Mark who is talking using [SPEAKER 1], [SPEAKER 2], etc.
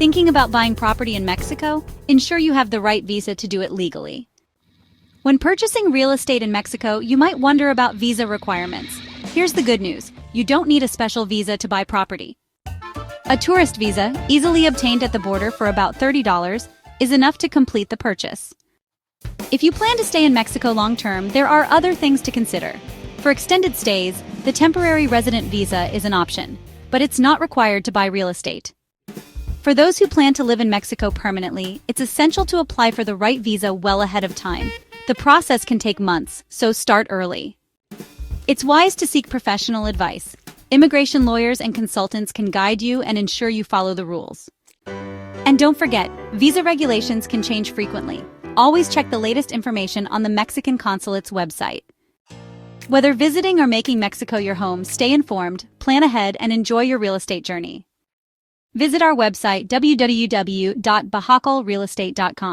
[SPEAKER 1] Thinking about buying property in Mexico? Ensure you have the right visa to do it legally. When purchasing real estate in Mexico, you might wonder about visa requirements. Here's the good news: you don't need a special visa to buy property. A tourist visa, easily obtained at the border for about $30, is enough to complete the purchase. If you plan to stay in Mexico long-term, there are other things to consider. For extended stays, the temporary resident visa is an option, but it's not required to buy real estate. For those who plan to live in Mexico permanently, it's essential to apply for the right visa well ahead of time. The process can take months, so start early. It's wise to seek professional advice. Immigration lawyers and consultants can guide you and ensure you follow the rules. And don't forget, visa regulations can change frequently. Always check the latest information on the Mexican consulate's website. Whether visiting or making Mexico your home, stay informed, plan ahead, and enjoy your real estate journey. Visit our website www.bajacalrealestate.com.